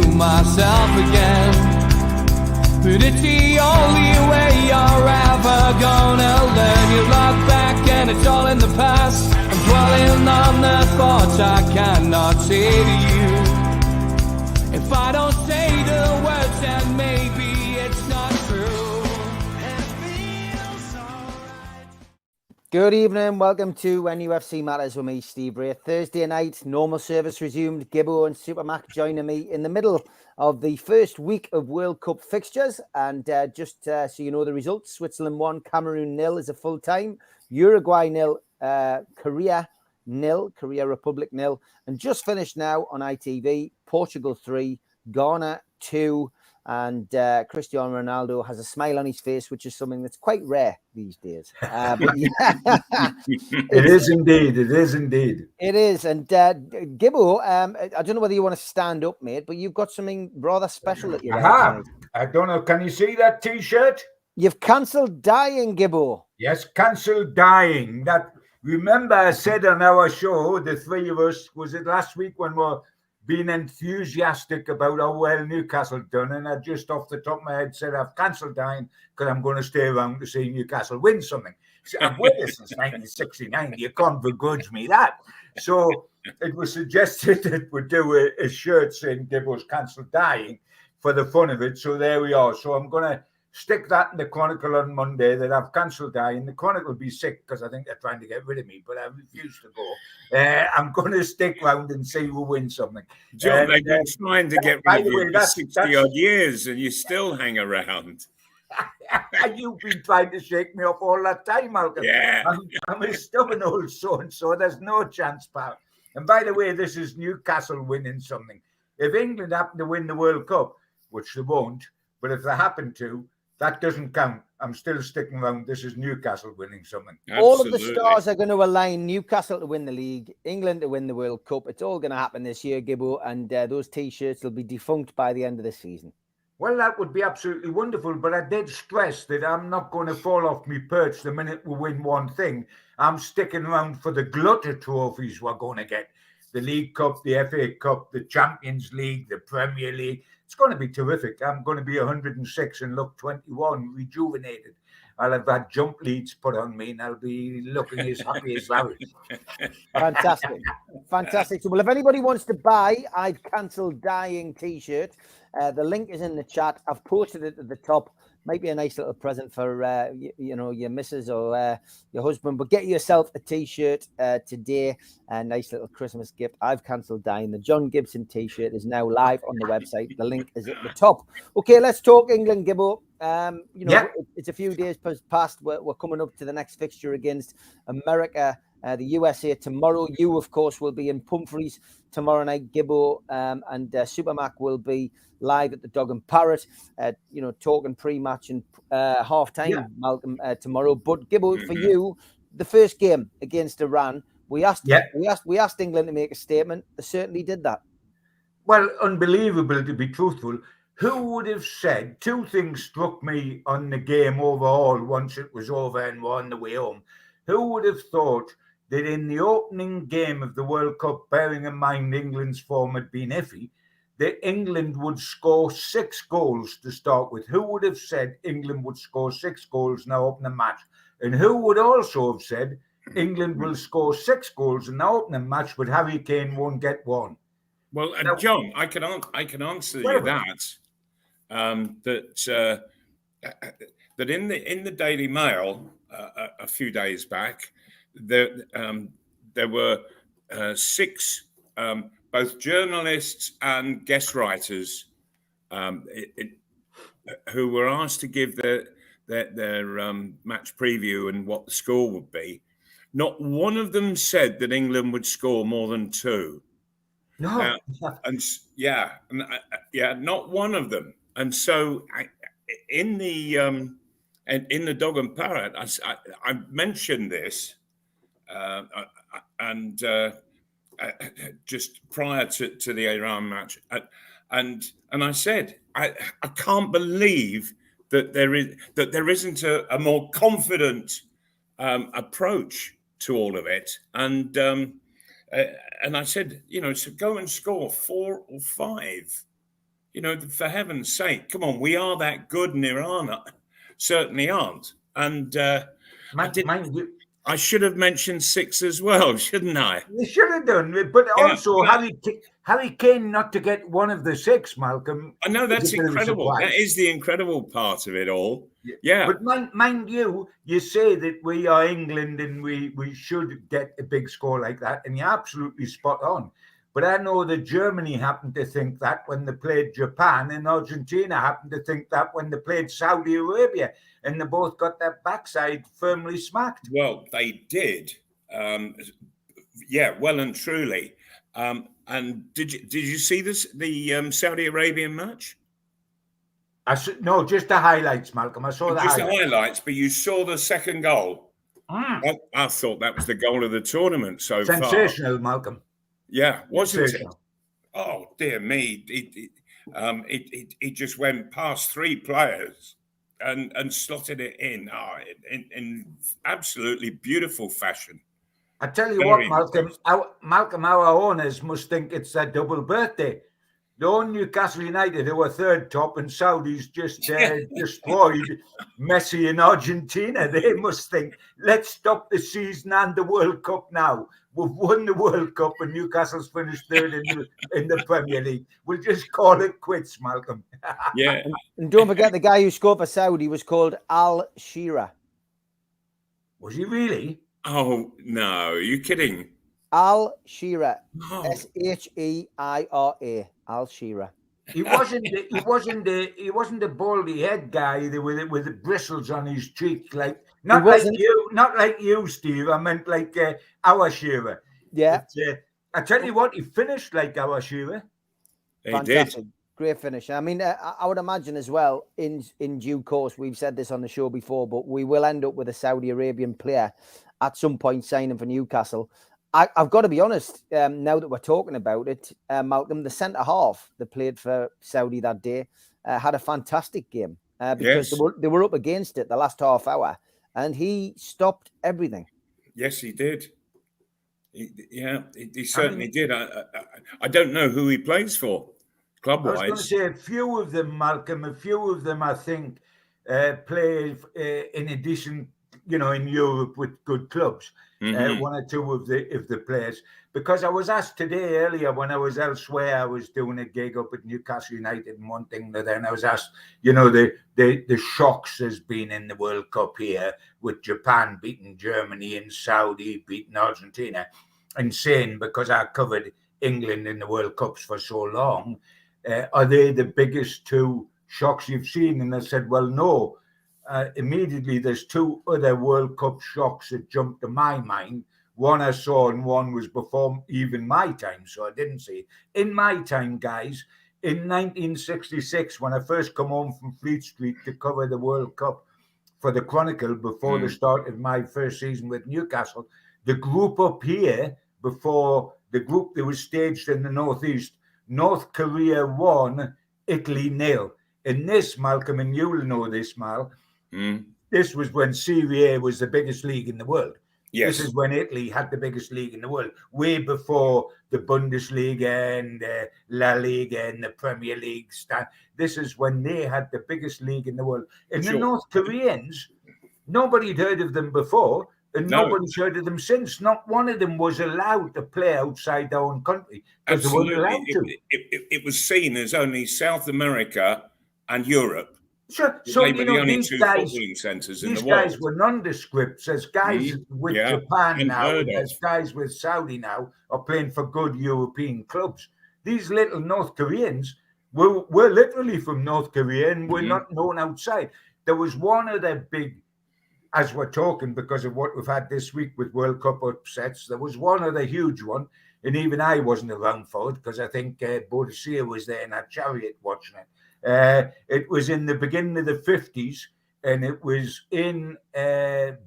myself again. But it's the only way you're ever gonna learn. You look back and it's all in the past. I'm dwelling on the thoughts I cannot say to you. If I don't say the words, then maybe it's not true. It feels alright. Good evening, welcome to NUFC Matters with me, Steve Wraith. Thursday night, normal service resumed. Gibbo and Supermac joining me in the middle of the first week of World Cup fixtures. And just so you know the results, Switzerland 1, Cameroon 0 is a full time, Uruguay 0, Korea 0, Korea Republic 0. And just finished now on ITV, Portugal 3, Ghana 2. And Cristiano Ronaldo has a smile on his face, which is something that's quite rare these days. But yeah, it is indeed. It is indeed. It is. And Gibbo, I don't know whether you want to stand up, mate, but you've got something rather special that you're I don't know. Can you see that T-shirt? You've cancelled dying, Gibbo. Yes, cancelled dying. That remember I said on our show, the three of us, was it last week when we're being enthusiastic about how well Newcastle done, and I just off the top of my head said I've cancelled dying because I'm going to stay around to see Newcastle win something. So I've waited since 1969. You can't begrudge me that. So it was suggested that we do a shirt saying Gibbo's cancelled dying for the fun of it. So there we are. So I'm going to stick that in the Chronicle on Monday that I've cancelled dying. The Chronicle will be sick because I think they're trying to get rid of me, but I refuse to go. I'm going to stick round and see who wins something. John, they've been trying to get rid of you for 60-odd years and you still hang around. You've been trying to shake me off all that time, Malcolm. Yeah. I'm a stubborn old so-and-so. There's no chance, pal. And by the way, this is Newcastle winning something. If England happen to win the World Cup, which they won't, but if they happen to, that doesn't count. I'm still sticking around. This is Newcastle winning something. Absolutely. All of the stars are going to align. Newcastle to win the league, England to win the World Cup. It's all going to happen this year, Gibbo, and those T-shirts will be defunct by the end of the season. Well, that would be absolutely wonderful, but I did stress that I'm not going to fall off my perch the minute we win one thing. I'm sticking around for the glut of trophies we're going to get. The League Cup, the FA Cup, the Champions League, the Premier League. It's going to be terrific. I'm going to be 106 and look 21, rejuvenated. I'll have had jump leads put on me and I'll be looking as happy as Larry. Fantastic. Fantastic. So, well, if anybody wants to buy I've cancelled dying T-shirt, the link is in the chat. I've posted it at the top. Might be a nice little present for, your missus or your husband. But get yourself a T-shirt today. A nice little Christmas gift. I've cancelled dying. The John Gibson T-shirt is now live on the website. The link is at the top. Okay, let's talk England, Gibbo. It's a few days past. We're coming up to the next fixture against America, the USA tomorrow. You, of course, will be in Pumphrey's tomorrow night, Gibbo, and Supermac will be live at the Dog and Parrot, talking pre-match and half-time, Malcolm, tomorrow. But Gibbo, for you, the first game against Iran, we asked England to make a statement. They certainly did that. Well, unbelievable, to be truthful. Who would have said, two things struck me on the game overall once it was over and we're on the way home. Who would have thought that in the opening game of the World Cup, bearing in mind England's form had been iffy, that England would score 6 goals to start with? Who would have said England would score 6 goals in the opening match? And who would also have said England will score 6 goals in the opening match, but Harry Kane won't get one? Well, John, I can answer you that. That in the Daily Mail a few days back, there were 6 both journalists and guest writers who were asked to give their match preview and what the score would be. Not one of them said that England would score more than 2. No, not one of them. And so, in the Dog and Parrot, I mentioned this, just prior to the Iran match, and I said I can't believe that there isn't a more confident approach to all of it, and I said, so go and score 4 or 5. You know, for heaven's sake, come on, we are that good, and Iran certainly aren't. And Mind you, I should have mentioned 6 as well, shouldn't I? you should have done, but Yeah, also Harry Kane not to get one of the 6, Malcolm. I know, that's is a bit of a incredible. That surprise. is the incredible part of it all. Yeah. But mind you, you say that we are England and we should get a big score like that, and you're absolutely spot on. But I know that Germany happened to think that when they played Japan, and Argentina happened to think that when they played Saudi Arabia, and they both got their backside firmly smacked. Well, they did. Yeah, well and truly. And did you see the Saudi Arabian match? No, just the highlights, Malcolm. I saw Just the highlights, but you saw the second goal. Mm. I thought that was the goal of the tournament so far. Sensational, Malcolm. Yeah, wasn't it? Oh dear me! It just went past 3 players and slotted it in in absolutely beautiful fashion. I tell you what, Malcolm, our owners must think it's their double birthday. The own Newcastle United, who are 3rd top, and Saudis just destroyed Messi in Argentina. They must think, let's stop the season and the World Cup now. We've won the World Cup and Newcastle's finished 3rd in the Premier League. We'll just call it quits, Malcolm. Yeah. And don't forget, the guy who scored for Saudi was called Al Shira. Was he really? Oh no! Are you kidding? Al Shira, Oh. Sheira, Al Shira. He wasn't the baldy head guy with the bristles on his cheek, like not like you, Steve. I meant like our Shearer. Yeah. But, I tell you what, he finished like our Shearer. He Fantastic. did. Great finish. I mean, I would imagine as well, in due course, we've said this on the show before, but we will end up with a Saudi Arabian player at some point signing for Newcastle. I've got to be honest, now that we're talking about it, Malcolm, the centre-half that played for Saudi that day had a fantastic game because they were up against it the last half hour, and he stopped everything. Yes, he did. He certainly did. I don't know who he plays for, club-wise. I was going to say a few of them, Malcolm. A few of them, I think, play in addition, in Europe with good clubs. Mm-hmm. 1 or 2 of the players. Because I was asked today earlier when I was elsewhere, I was doing a gig up at Newcastle United and one thing that then I was asked, the shocks has been in the World Cup here with Japan beating Germany and Saudi beating Argentina. And saying, because I covered England in the World Cups for so long, are they the biggest 2 shocks you've seen? And I said, well, no. Immediately, there's 2 other World Cup shocks that jumped to my mind. One I saw and one was before even my time, so I didn't see it. In my time, guys, in 1966, when I first come home from Fleet Street to cover the World Cup for the Chronicle before the start of my first season with Newcastle, the group up here, before the group that was staged in the Northeast, North Korea 1, Italy 0. And this, Malcolm, and you'll know this, Mal, this was when Serie A was the biggest league in the world. Yes. This is when Italy had the biggest league in the world, way before the Bundesliga and La Liga and the Premier League. This is when they had the biggest league in the world. And the North Koreans, nobody'd heard of them before, and nobody's heard of them since. Not one of them was allowed to play outside their own country because they weren't allowed to. It was seen as only South America and Europe. Sure. So, these guys were nondescripts. As guys with Japan now, as guys with Saudi now are playing for good European clubs. These little North Koreans were literally from North Korea and were not known outside. There was one of their big, as we're talking, because of what we've had this week with World Cup upsets, there was one other huge one, and even I wasn't around for it because I think Bodicea was there in that chariot watching it. It was in the beginning of the 50s, and it was in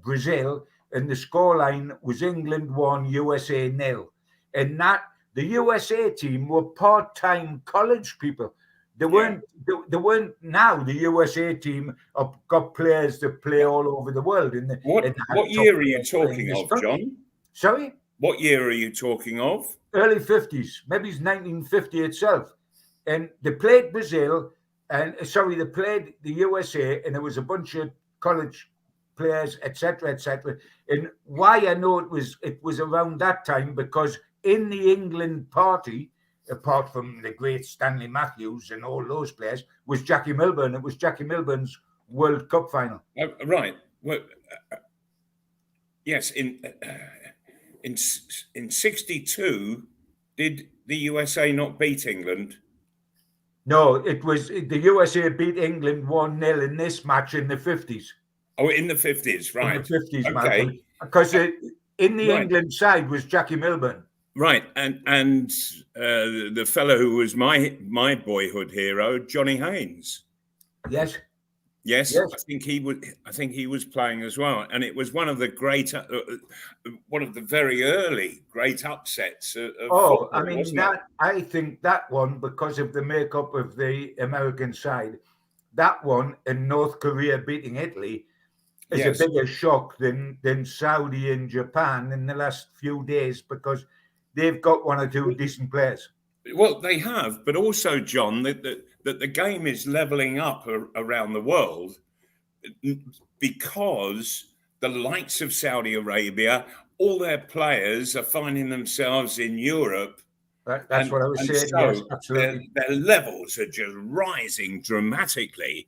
Brazil, and the scoreline was England 1, USA 0. And the USA team were part-time college people. They weren't. Now the USA team have got players that play all over the world. What year are you talking of, John? Sorry? What year are you talking of? Early 50s. Maybe it's 1950 itself. and they played Brazil, and they played the USA, and there was a bunch of college players, etc., etc. And why I know it was around that time, because in the England party, apart from the great Stanley Matthews and all those players, was Jackie Milburn. It was Jackie Milburn's World Cup final. Right. Well, yes. In '62, did the USA not beat England? No, it was the USA beat England 1-0 in this match in the 50s. Oh, in the 50s, right? In the 50s, okay. Malcolm. Because in the England side was Jackie Milburn. Right, and the fellow who was my boyhood hero, Johnny Haynes. Yes. I think he was playing as well, and it was one of the very early great upsets. Football, I mean I think that one, because of the makeup of the American side, that one and North Korea beating Italy is a bigger shock than Saudi and Japan in the last few days, because they've got one or two decent players. Well, they have, but also, John, that the game is levelling up around the world, because the likes of Saudi Arabia, all their players are finding themselves in Europe. That's what I was saying. So yes, absolutely. Their levels are just rising dramatically.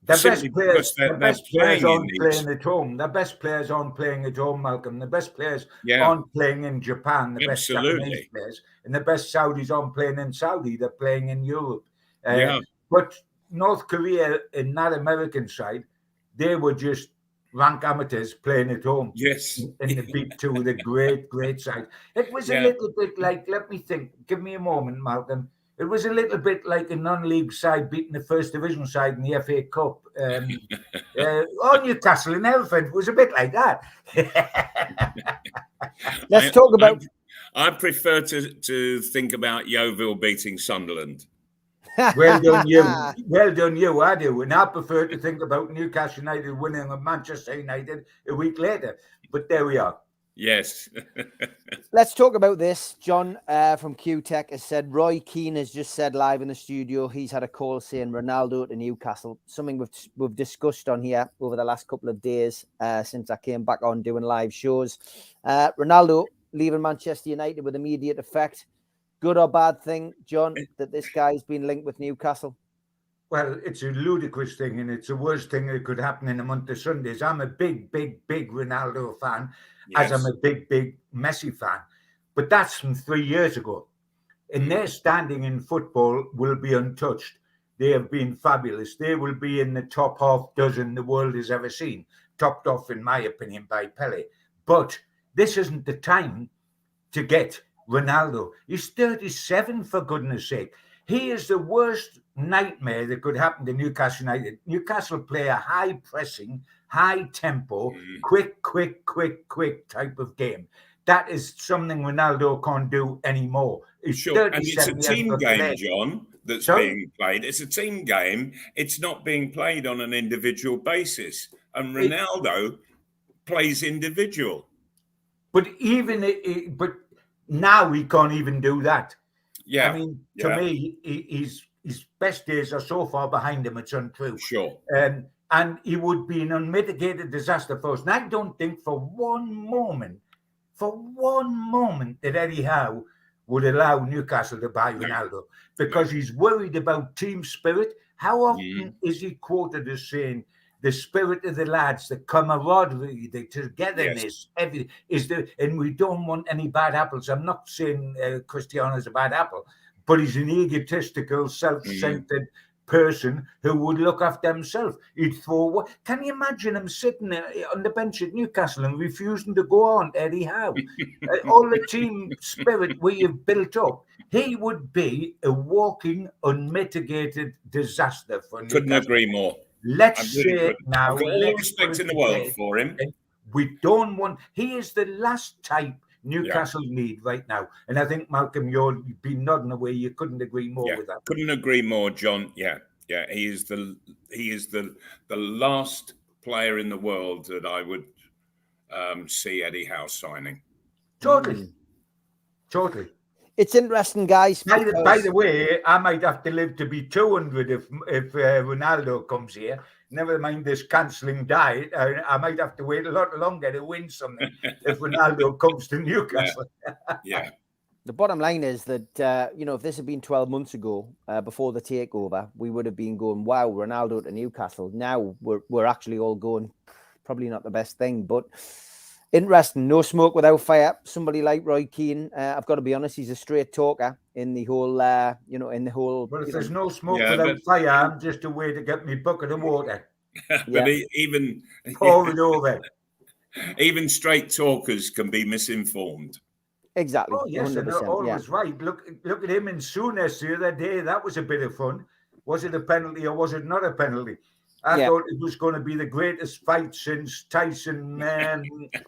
The best players aren't playing at home. The best players aren't playing at home, Malcolm. The best players aren't playing in Japan. The best Japanese players, and the best Saudis aren't playing in Saudi. They're playing in Europe. But North Korea in that American side, they were just rank amateurs playing at home. Yes, and they beat two of the great side. It was a little bit like, let me think. Give me a moment, Malcolm. It was a little bit like a non-league side beating the first division side in the FA Cup. Newcastle and everything. It was a bit like that. Let's talk about... I prefer to think about Yeovil beating Sunderland. Well done, you. Well done, you. I do. And I prefer to think about Newcastle United winning and Manchester United a week later. But there we are. Yes. Let's talk about this. John from Q-Tech has said, Roy Keane has just said live in the studio he's had a call saying Ronaldo to Newcastle, something we've discussed on here over the last couple of days since I came back on doing live shows. Ronaldo leaving Manchester United with immediate effect. Good or bad thing, John, that this guy's been linked with Newcastle? Well, it's a ludicrous thing, and it's the worst thing that could happen in a month of Sundays. I'm a big Ronaldo fan, as I'm a big Messi fan. But that's from 3 years ago. And their standing in football will be untouched. They have been fabulous. They will be in the top half dozen the world has ever seen, topped off, in my opinion, by Pele. But this isn't the time to get Ronaldo. He's 37, for goodness sake. He is the worst nightmare that could happen to Newcastle United. Newcastle play a high-pressing, high-tempo, quick type of game. That is something Ronaldo can't do anymore. Sure, and it's a team game, John, that's being played. It's a team game. It's not being played on an individual basis. And Ronaldo plays individual. But now he can't even do that. Yeah. I mean, to me, his best days are so far behind him, it's untrue. Sure. And he would be an unmitigated disaster for us. And I don't think for one moment that Eddie Howe would allow Newcastle to buy Ronaldo, because he's worried about team spirit. How often is he quoted as saying, the spirit of the lads, the camaraderie, the togetherness, everything is there, and we don't want any bad apples. I'm not saying Cristiano's a bad apple, but he's an egotistical, self-centered person who would look after himself. He'd throw. Can you imagine him sitting on the bench at Newcastle and refusing to go on, Eddie Howe? All the team spirit we have built up. He would be a walking, unmitigated disaster for Newcastle. Couldn't agree more. Let's say it now. I've got all the respect in the world for him. We don't want. He is the last type Newcastle need right now, and I think Malcolm, you've been nodding away. You couldn't agree more with that. Couldn't agree more, John. Yeah. He is the last player in the world that I would see Eddie Howe signing. Totally. it's interesting, guys. By because- the way, I might have to live to be 200 if Ronaldo comes here. Never mind this cancelling diet. I might have to wait a lot longer to win something if Ronaldo comes to Newcastle. Yeah. The bottom line is that, if this had been 12 months ago, before the takeover, we would have been going, wow, Ronaldo to Newcastle. Now we're actually all going, probably not the best thing, but interesting. No smoke without fire. Somebody like Roy Keane, I've got to be honest, he's a straight talker in the whole, Well, if there's no smoke Yeah, without but- fire, I'm just a way to get me bucket of water. But even Pour it over. even straight talkers can be misinformed. Exactly. Oh, yes, and 100%, always right. Look at him in Souness the other day. That was a bit of fun. Was it a penalty or was it not a penalty? I thought it was going to be the greatest fight since Tyson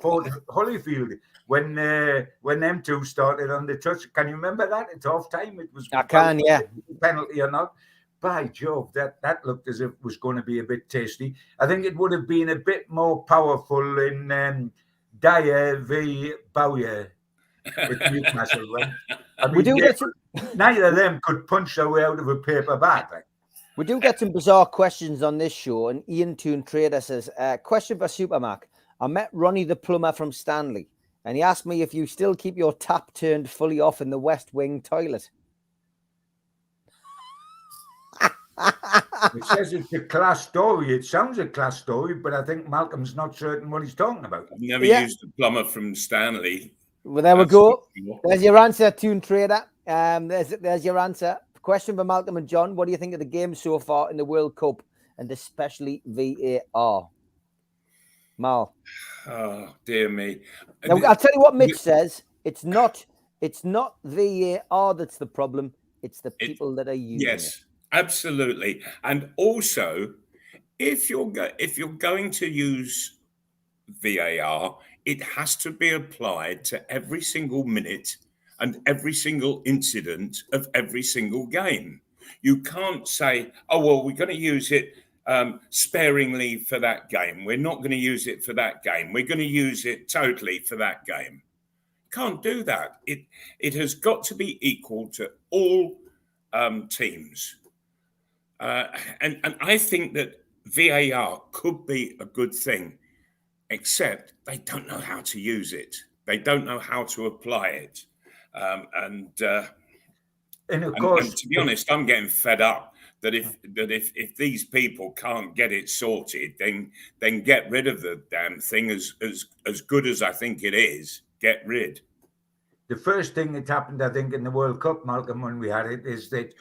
fought Holyfield when them two started on the touch. Can you remember that? At half time, it was. I can, yeah. Penalty or not? By Jove, that looked as if it was going to be a bit tasty. I think it would have been a bit more powerful in Dyer v Bowyer with Newcastle. Right? I mean, neither of them could punch their way out of a paper bag. Like. We do get some bizarre questions on this show, and Ian Toon Trader says, question for Supermac. I met Ronnie the plumber from Stanley, and he asked me if you still keep your tap turned fully off in the West Wing toilet. It says it's a class story. It sounds a class story, but I think Malcolm's not certain what he's talking about. I've never used a plumber from Stanley. Well, there we go. There's your answer, Toon Trader. There's your answer. Question for Malcolm and John. What do you think of the game so far in the World Cup, and especially VAR? Mal. Oh, dear me. Now, I'll tell you what Mitch says. It's not VAR that's the problem. It's the people that are using it. Yes, absolutely. And also, if you're going to use VAR, it has to be applied to every single minute and every single incident of every single game. You can't say, oh, well, we're going to use it sparingly for that game. We're not going to use it for that game. We're going to use it totally for that game. Can't do that. It has got to be equal to all teams. And I think that VAR could be a good thing, except they don't know how to use it. They don't know how to apply it. And of course, and to be honest, I'm getting fed up that if these people can't get it sorted, then get rid of the damn thing. As good as I think it is, get rid. The first thing that happened, I think, in the World Cup, Malcolm, when we had it, is that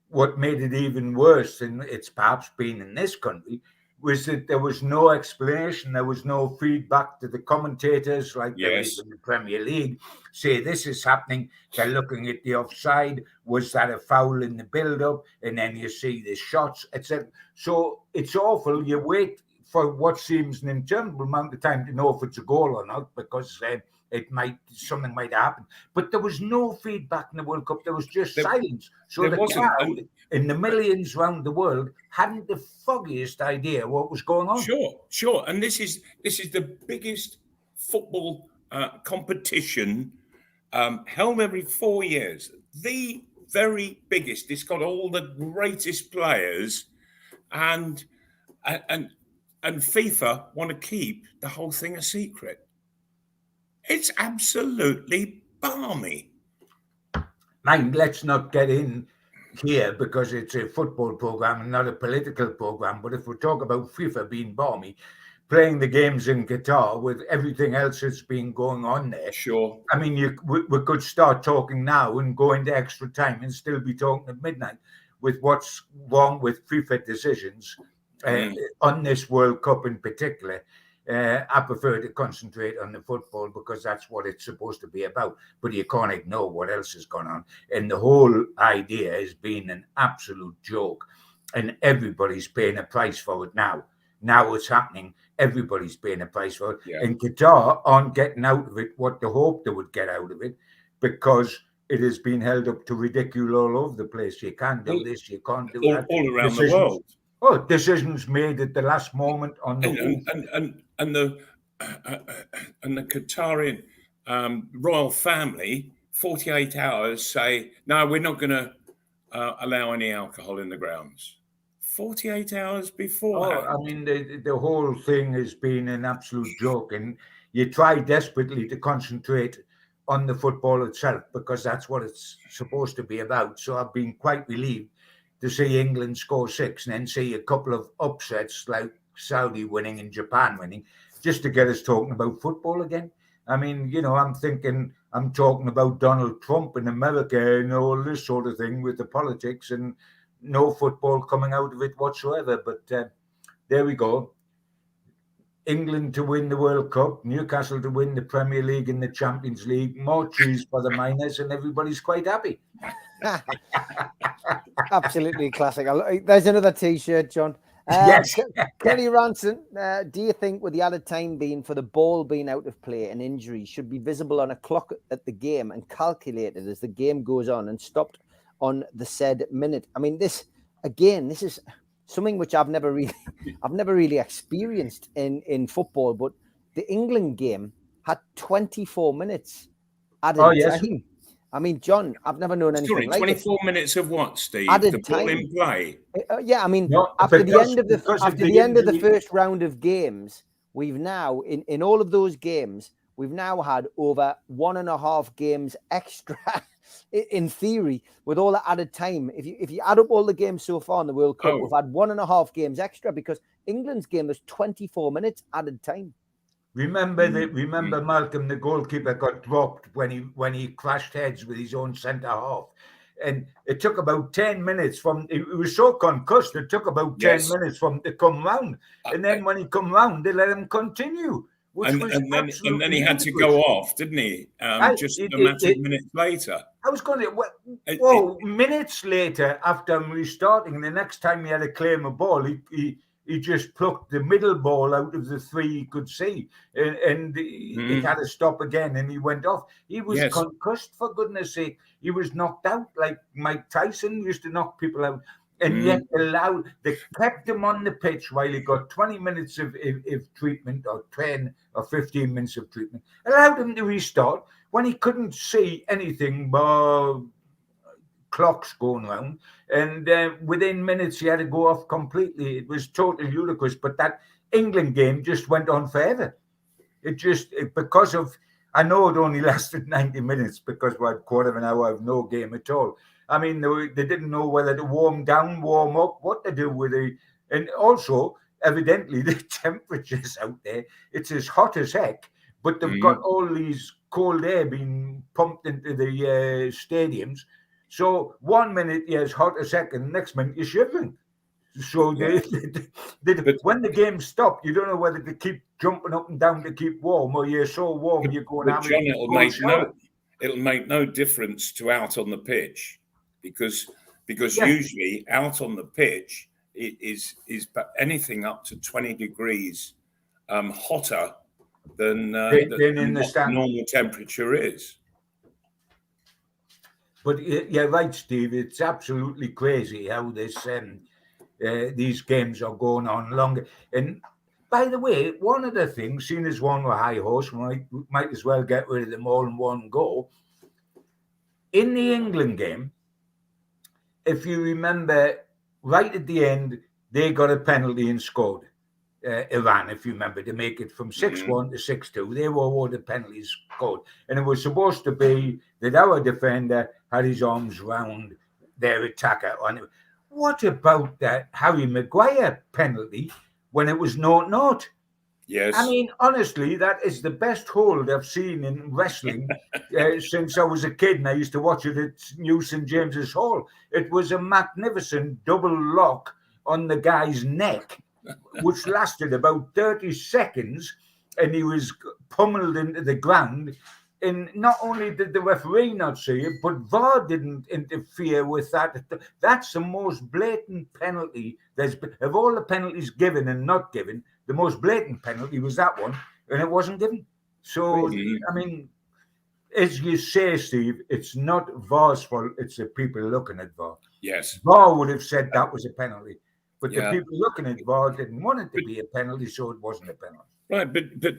what made it even worse, and it's perhaps been in this country, was that there was no explanation, there was no feedback to the commentators like there is in the Premier League. Say this is happening, they're looking at the offside, was that a foul in the build-up? And then you see the shots, etc. So it's awful. You wait for what seems an interminable amount of time to know if it's a goal or not, because something might happen. But there was no feedback in the World Cup. There was just silence. So the crowd in the millions around the world hadn't the foggiest idea what was going on. Sure. And this is the biggest football competition held every 4 years. The very biggest. It's got all the greatest players, and FIFA want to keep the whole thing a secret. It's absolutely balmy. Mind, let's not get in here because it's a football program and not a political program. But if we talk about FIFA being balmy, playing the games in Qatar with everything else that's been going on there. Sure. I mean, we could start talking now and go into extra time and still be talking at midnight with what's wrong with FIFA decisions on this World Cup in particular. I prefer to concentrate on the football because that's what it's supposed to be about. But you can't ignore what else has gone on. And the whole idea has been an absolute joke. And everybody's paying a price for it now. Now it's happening. Everybody's paying a price for it. Yeah. And Qatar aren't getting out of it what they hoped they would get out of it, because it has been held up to ridicule all over the place. You can't do this, you can't do that. All around the world. Oh, decisions made at the last moment on the and the Qatari royal family 48 hours say, no, we're not going to allow any alcohol in the grounds. 48 hours beforehand. I mean, the whole thing has been an absolute joke, and you try desperately to concentrate on the football itself because that's what it's supposed to be about. So I've been quite relieved to see England score 6 and then see a couple of upsets like Saudi winning and Japan winning, just to get us talking about football again. I mean, I'm talking about Donald Trump in America and all this sort of thing with the politics, and no football coming out of it whatsoever. But there we go. England to win the World Cup, Newcastle to win the Premier League and the Champions League, more cheese for the miners, and everybody's quite happy. Absolutely classic. There's another T-shirt, John. Yes. Kenny Ranson, do you think with the added time being for the ball being out of play and injury should be visible on a clock at the game and calculated as the game goes on and stopped on the said minute? I mean, this is something which I've never really experienced in football, but the England game had 24 minutes added time. I mean, John, I've never known anything like 24 minutes of what, Steve? Added the ball time. In play? Yeah, I mean, after the end of the first round of games, we've now, in all of those games, we've now had over 1.5 games extra, in theory, with all the added time. If you add up all the games so far in the World Cup, we've had 1.5 games extra because England's game was 24 minutes added time. Remember Malcolm, the goalkeeper, got dropped when he crashed heads with his own centre half, and it took about 10 minutes he was so concussed. It took about 10 minutes for him to come round, and then when he come round, they let him continue. And then he had to go off, didn't he? Just a matter of minutes later. I was going to. Minutes later, after restarting, the next time he had to claim a ball, he just plucked the middle ball out of the 3 he could see, and he had to stop again, and he went off. He was concussed, for goodness sake. He was knocked out like Mike Tyson used to knock people out, and yet they kept him on the pitch while he got 20 minutes of treatment, or 10 or 15 minutes of treatment, allowed him to restart when he couldn't see anything but clocks going round, and within minutes he had to go off completely. It was totally ludicrous, but that England game just went on forever. Because of, I know it only lasted 90 minutes because we had a quarter of an hour of no game at all. I mean, they didn't know whether to warm down, warm up, what to do with it. And also, evidently, the temperatures out there, it's as hot as heck, but they've got all these cold air being pumped into the stadiums. So 1 minute you're as hot as heck, and the next minute you're shivering. So when the game stopped, you don't know whether to keep jumping up and down to keep warm, or you're so warm you're going out. John, it'll make no difference to out on the pitch, because usually out on the pitch it is anything up to 20 degrees hotter than in the normal temperature is. But you're right, Steve. It's absolutely crazy how these games are going on longer. And by the way, one of the things, seeing as one were high horse, we might as well get rid of them all in one go. In the England game, if you remember, right at the end, they got a penalty and scored. Iran, if you remember, to make it from 6-1 to 6-2. They were awarded penalties, scored. And it was supposed to be that our defender had his arms round their attacker. What about that Harry Maguire penalty when it was 0-0? Yes. I mean, honestly, that is the best hold I've seen in wrestling since I was a kid, and I used to watch it at New St. James's Hall. It was a magnificent double lock on the guy's neck, which lasted about 30 seconds, and he was pummeled into the ground. And not only did the referee not see it, but VAR didn't interfere with that. That's the most blatant penalty. Of all the penalties given and not given, the most blatant penalty was that one, and it wasn't given. So, I mean, as you say, Steve, it's not VAR's fault. It's the people looking at VAR. Yes. VAR would have said that was a penalty. But the people looking at VAR didn't want it to be a penalty, so it wasn't a penalty. Right, but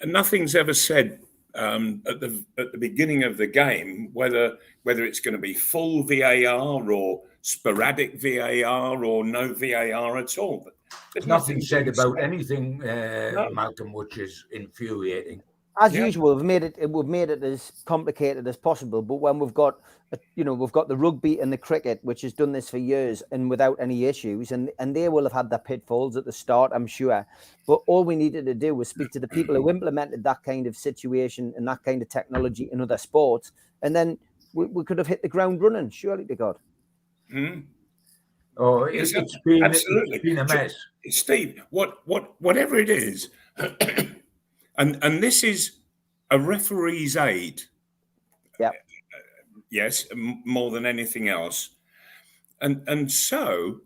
nothing's ever said at the beginning of the game whether it's going to be full VAR or sporadic VAR or no VAR at all. There's Nothing said being about said. anything, No. Malcolm, which is infuriating. As Yeah. usual, we've made it as complicated as possible. But when we've got, we've got the rugby and the cricket, which has done this for years and without any issues, and they will have had their pitfalls at the start, I'm sure. But all we needed to do was speak to the people who implemented that kind of situation and that kind of technology in other sports, and then we could have hit the ground running. Surely to God. Mm. Oh, Yes, it's been absolutely. It's been a mess. Steve, whatever it is, and this is a referee's aid. Yeah. Yes, more than anything else. And so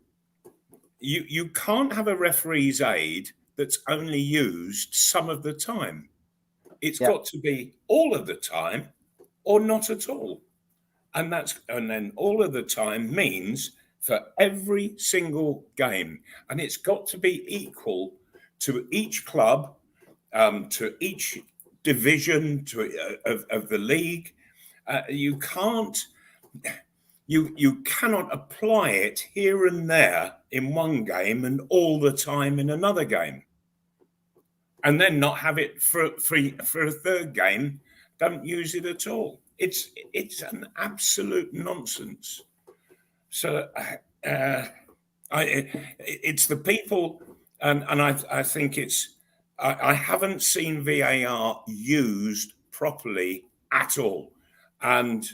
you can't have a referee's aid that's only used some of the time. It's got to be all of the time or not at all. And then all of the time means for every single game. And it's got to be equal to each club, to each division of the league. You cannot apply it here and there in one game and all the time in another game, and then not have it for a third game. Don't use it at all. It's an absolute nonsense. So it's the people, and I think I haven't seen VAR used properly at all. And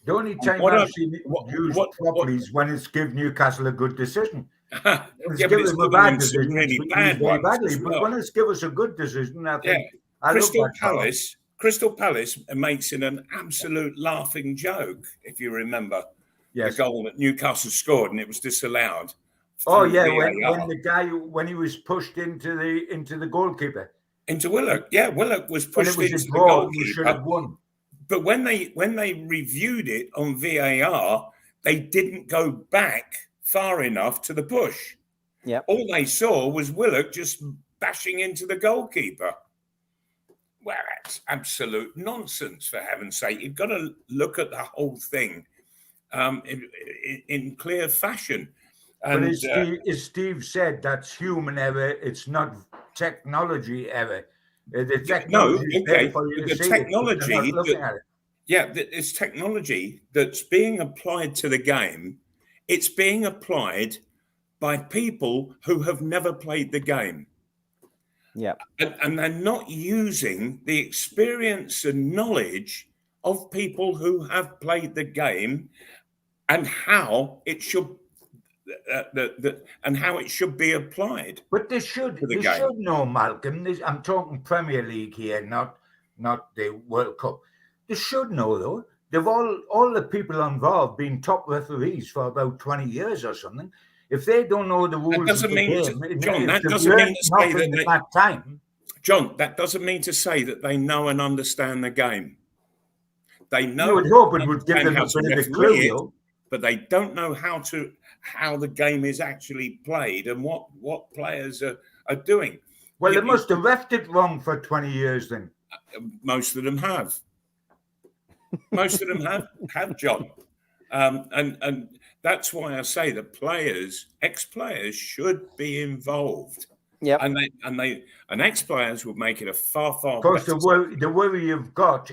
the only time I've seen it used properly is when it's given Newcastle a good decision. It's given them a bad decision, really bad very badly. But when it's given us a good decision, I think Crystal Palace makes it an absolute laughing joke. If you remember the goal that Newcastle scored and it was disallowed. Oh yeah, when he was pushed into the goalkeeper. Into Willock, Willock was pushed into the goalkeeper. Should have won. But when they reviewed it on VAR, they didn't go back far enough to the push. Yeah. All they saw was Willock just bashing into the goalkeeper. Well, that's absolute nonsense, for heaven's sake. You've got to look at the whole thing in clear fashion. And, but as Steve said, that's human error. It's not technology error. It's technology that's being applied to the game. It's being applied by people who have never played the game. Yeah. And they're not using the experience and knowledge of people who have played the game and how it should and how it should be applied. But they should know, Malcolm. I'm talking Premier League here, not the World Cup. They should know, though. They've all the people involved been top referees for about 20 years or something. If they don't know the rules of the game, John, that doesn't mean to say that John, that doesn't mean to say that they know and understand the game. They know. You would hope it would give them a bit of a clue, but they don't know how the game is actually played and what players are doing. Well, they must have left it wrong for 20 years then. Most of them have. Most of them have, John. And that's why I say that ex-players should be involved. Yeah. And ex-players would make it a far better. Of course, the worry you've got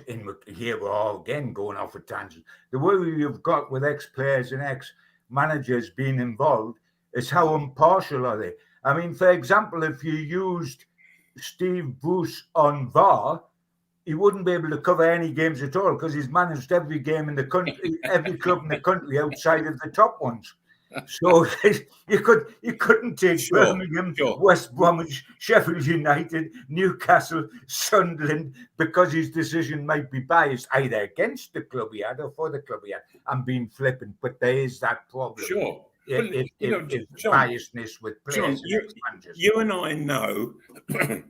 here, we're all again going off a tangent. The worry you've got with ex-players and ex-managers being involved is how impartial are they? I mean, for example, if you used Steve Bruce on VAR, he wouldn't be able to cover any games at all because he's managed every game in the country, every club in the country outside of the top ones. So you couldn't take Birmingham, West Bromwich, Sheffield United, Newcastle, Sunderland, because his decision might be biased either against the club he had or for the club he had. I'm being flippant, but there is that problem. Sure. If John, biasness with players. John, you and I know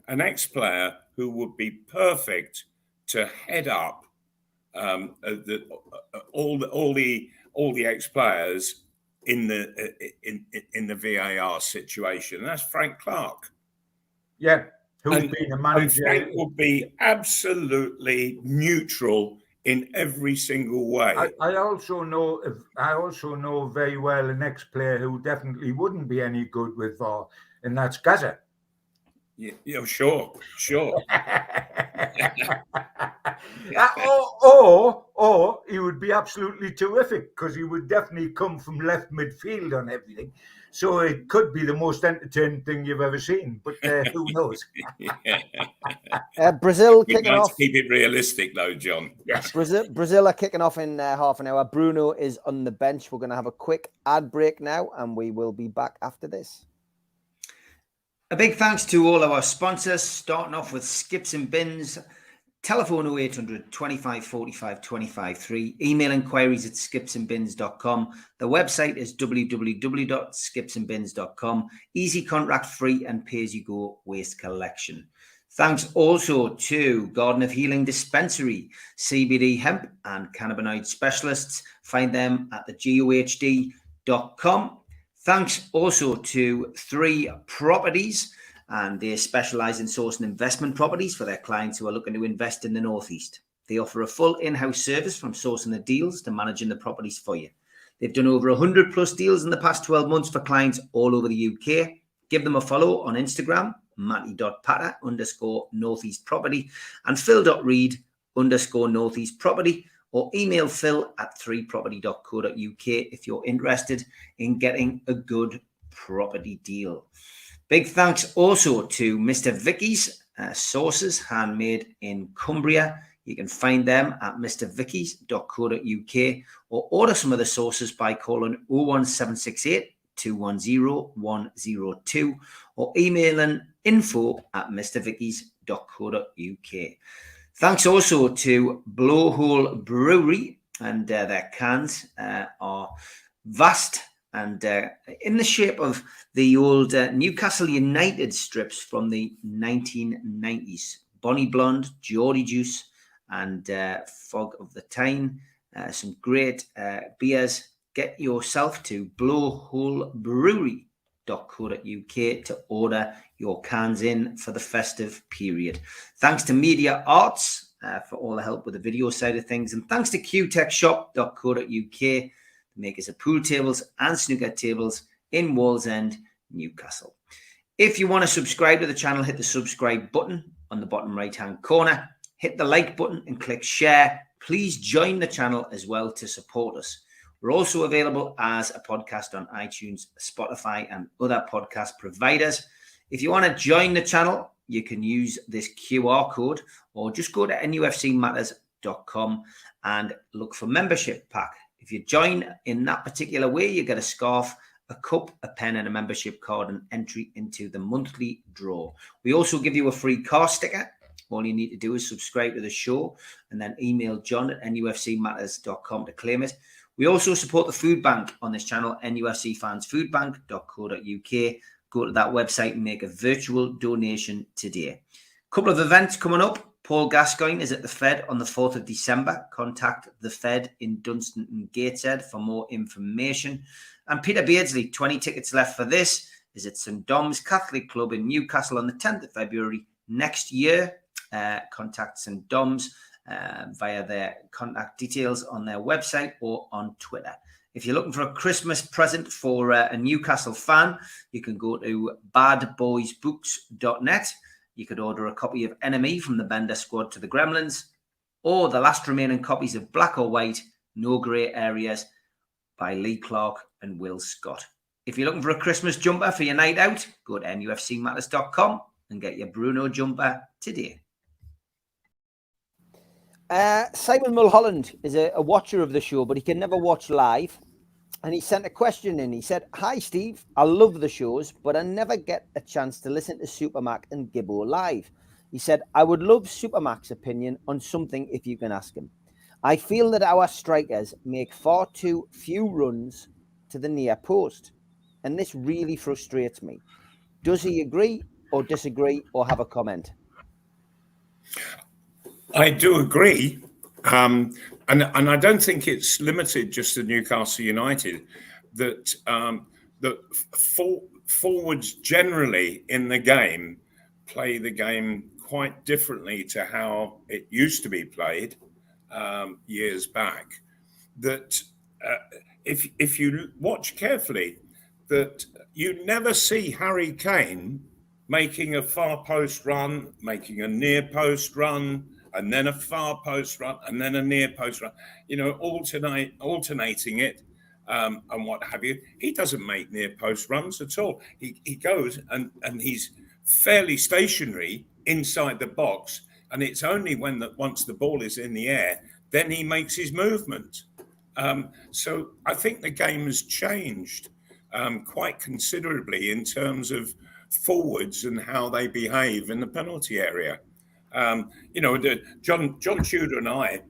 an ex-player who would be perfect to head up all the ex-players in the VAR situation. And that's Frank Clark. Yeah, who's And- been a And manager. Frank would be absolutely neutral in every single way. I also know very well an ex-player who definitely wouldn't be any good with VAR, and that's Gaza. Yeah, sure. Or he would be absolutely terrific because he would definitely come from left midfield on everything. So it could be the most entertaining thing you've ever seen, but who knows? Brazil We'd kicking like off. to keep it realistic, though, John. Yes. Brazil are kicking off in half an hour. Bruno is on the bench. We're going to have a quick ad break now, and we will be back after this. A big thanks to all our sponsors, starting off with Skips and Bins. Telephone 0800 25 45 25 3. Email inquiries at skipsandbins.com. The website is www.skipsandbins.com. Easy, contract free, and pay-as-you-go waste collection. Thanks also to Garden of Healing Dispensary, CBD hemp and cannabinoid specialists. Find them at thegohd.com. Thanks also to 3 Properties, and they specialize in sourcing investment properties for their clients who are looking to invest in the Northeast. They offer a full in-house service from sourcing the deals to managing the properties for you. They've done over 100 plus deals in the past 12 months for clients all over the UK. Give them a follow on Instagram, matty.patter_northeast property and phil.reed_northeast property, or email phil@3property.co.uk if you're interested in getting a good property deal. Big thanks also to Mr. Vicky's sauces, handmade in Cumbria. You can find them at mrvickys.co.uk, or order some of the sauces by calling 01768 210 102 or emailing info@mrvickys.co.uk. Thanks also to Blowhole Brewery, and their cans are vast and in the shape of the old Newcastle United strips from the 1990s. Bonnie Blonde, Geordie Juice, and Fog of the Tyne. Some great beers. Get yourself to blowholebrewery.co.uk to order your cans in for the festive period. Thanks to Media Arts for all the help with the video side of things. And thanks to qtechshop.co.uk, makers of pool tables and snooker tables in Wallsend, Newcastle. If you want to subscribe to the channel, hit the subscribe button on the bottom right-hand corner. Hit the like button and click share. Please join the channel as well to support us. We're also available as a podcast on iTunes, Spotify, and other podcast providers. If you want to join the channel, you can use this QR code or just go to nufcmatters.com and look for membership pack. If you join in that particular way, you get a scarf, a cup, a pen, and a membership card, and entry into the monthly draw. We also give you a free car sticker. All you need to do is subscribe to the show and then email john@nufcmatters.com to claim it. We also support the food bank on this channel, nufcfansfoodbank.co.uk. Go to that website and make a virtual donation today. Couple of events coming up. Paul Gascoigne is at the Fed on the 4th of December. Contact the Fed in Dunstan and Gateshead for more information. And Peter Beardsley, 20 tickets left for this, is at St. Dom's Catholic Club in Newcastle on the 10th of February next year. Contact St. Dom's via their contact details on their website or on Twitter. If you're looking for a Christmas present for a Newcastle fan, you can go to badboysbooks.net. You could order a copy of Enemy from the Bender Squad to the Gremlins, or the last remaining copies of Black or White, No Grey Areas by Lee Clark and Will Scott. If you're looking for a Christmas jumper for your night out, go to nufcmatters.com and get your Bruno jumper today. Simon Mulholland is a watcher of the show, but he can never watch live. And he sent a question in. He said, "Hi, Steve. I love the shows, but I never get a chance to listen to Supermac and Gibbo live." He said, "I would love Supermac's opinion on something if you can ask him. I feel that our strikers make far too few runs to the near post, and this really frustrates me. Does he agree or disagree or have a comment?" I do agree. And I don't think it's limited just to Newcastle United, that forwards generally in the game play the game quite differently to how it used to be played years back. That if you watch carefully, that you never see Harry Kane making a far post run, making a near post run, and then a far post run, and then a near post run. You know, alternating it. And what have you. He doesn't make near post runs at all. He goes and he's fairly stationary inside the box, and it's only once the ball is in the air, then he makes his movement. So I think the game has changed quite considerably in terms of forwards and how they behave in the penalty area. You know, John Tudor and I,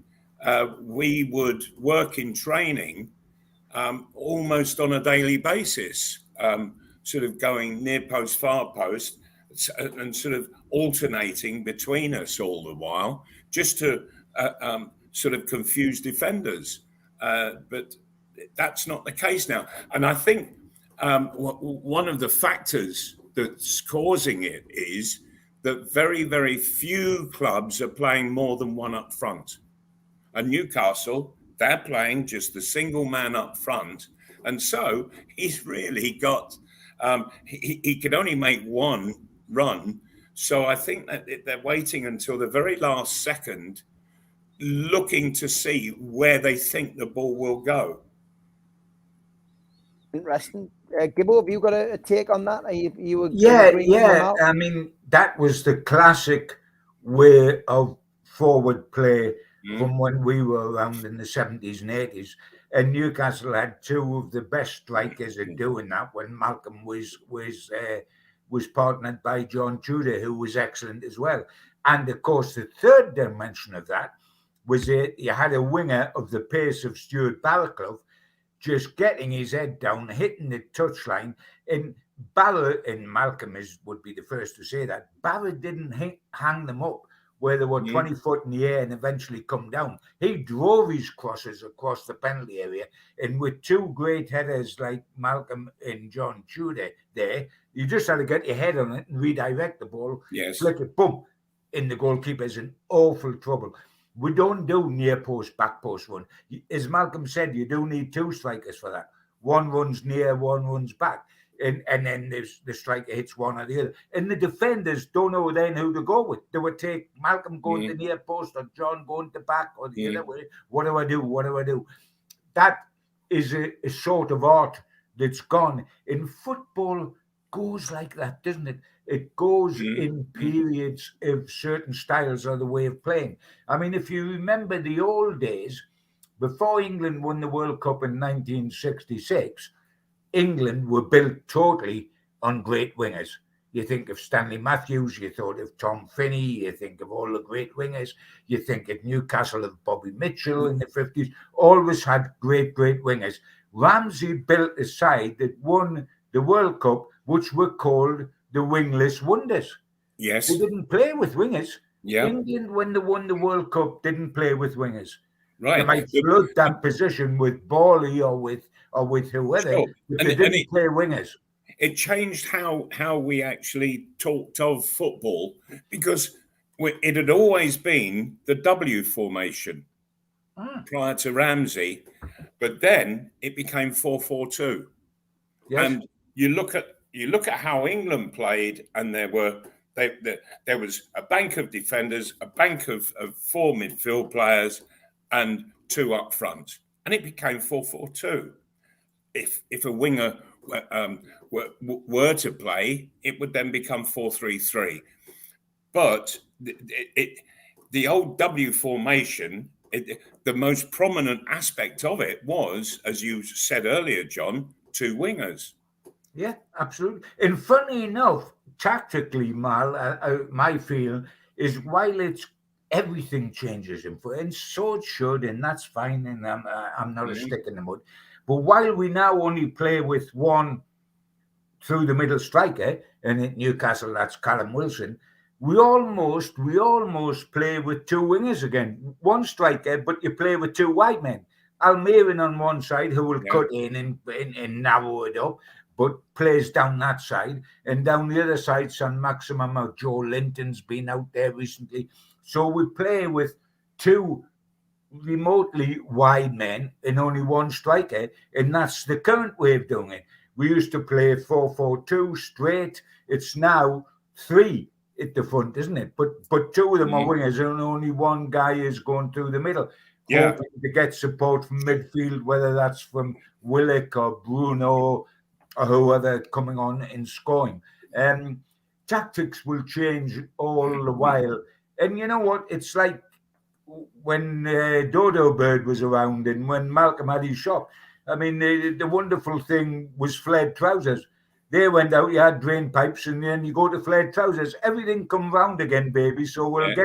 we would work in training almost on a daily basis, sort of going near post, far post, and sort of alternating between us all the while, just to sort of confuse defenders. But that's not the case now. And I think one of the factors that's causing it is that very, very few clubs are playing more than one up front. And Newcastle, they're playing just the single man up front. And so he's really got, he can only make one run. So I think that they're waiting until the very last second, looking to see where they think the ball will go. Interesting. Gibbo, have you got a take on that? Yeah. I mean, that was the classic way of forward play from when we were around in the 70s and 80s. And Newcastle had two of the best strikers in doing that when Malcolm was partnered by John Tudor, who was excellent as well. And of course, the third dimension of that was you had a winger of the pace of Stuart Barraclough, just getting his head down, hitting the touchline. And Barrett, and Malcolm would be the first to say that, Barrett didn't hang them up where they were 20 foot in the air and eventually come down. He drove his crosses across the penalty area. And with two great headers like Malcolm and John Tudor there, you just had to get your head on it and redirect the ball. Yes. Flick it, boom, and the goalkeeper's in awful trouble. We don't do near post, back post run. As Malcolm said, you do need two strikers for that. One runs near, one runs back. And then the striker hits one or the other. And the defenders don't know then who to go with. They would take Malcolm going to near post or John going to back or the other way. What do I do? What do I do? That is a sort of art that's gone. In football, goes like that, doesn't it? It goes in periods of certain styles or the way of playing. I mean, if you remember the old days, before England won the World Cup in 1966, England were built totally on great wingers. You think of Stanley Matthews, you thought of Tom Finney, you think of all the great wingers, you think of Newcastle of Bobby Mitchell in the 50s, always had great wingers. Ramsey built a side that won the World Cup, which were called the wingless wonders. Yes. They didn't play with wingers. Yeah. England, when they won the World Cup, didn't play with wingers. Right. They might flood that position with Bally or with whoever, Sure. but they didn't play wingers. It changed how we actually talked of football, because it had always been the W formation prior to Ramsey, but then it became 4-4-2. Yes. And you look at how England played, and there was a bank of defenders, a bank of four midfield players, and two up front, and it became 4-4-2. If a winger were to play, it would then become 4-3-3. But the old W formation, the most prominent aspect of it was, as you said earlier, John, two wingers. Yeah, absolutely. And funny enough, tactically, Mal, my feel is while everything changes in football, and so it should, and that's fine, and I'm not a stick in the mud. But while we now only play with one through the middle striker, and at Newcastle that's Callum Wilson, we almost play with two wingers again. One striker, but you play with two wide men. Almiron on one side, who will cut in and narrow it up. but plays down that side. And down the other side, San Maximum or Joe Linton's been out there recently. So we play with two remotely wide men and only one striker, and that's the current way of doing it. We used to play 4-4-2 straight. It's now 3 at the front, isn't it? But two of them are wingers, and only one guy is going through the middle, hoping to get support from midfield, whether that's from Willock or Bruno or whoever coming on and scoring. Tactics will change all the while, and you know what? It's like when Dodo Bird was around and when Malcolm had his shop. I mean, the wonderful thing was flared trousers. They went out, you had drain pipes, and then you go to flared trousers. Everything come round again, baby. So we'll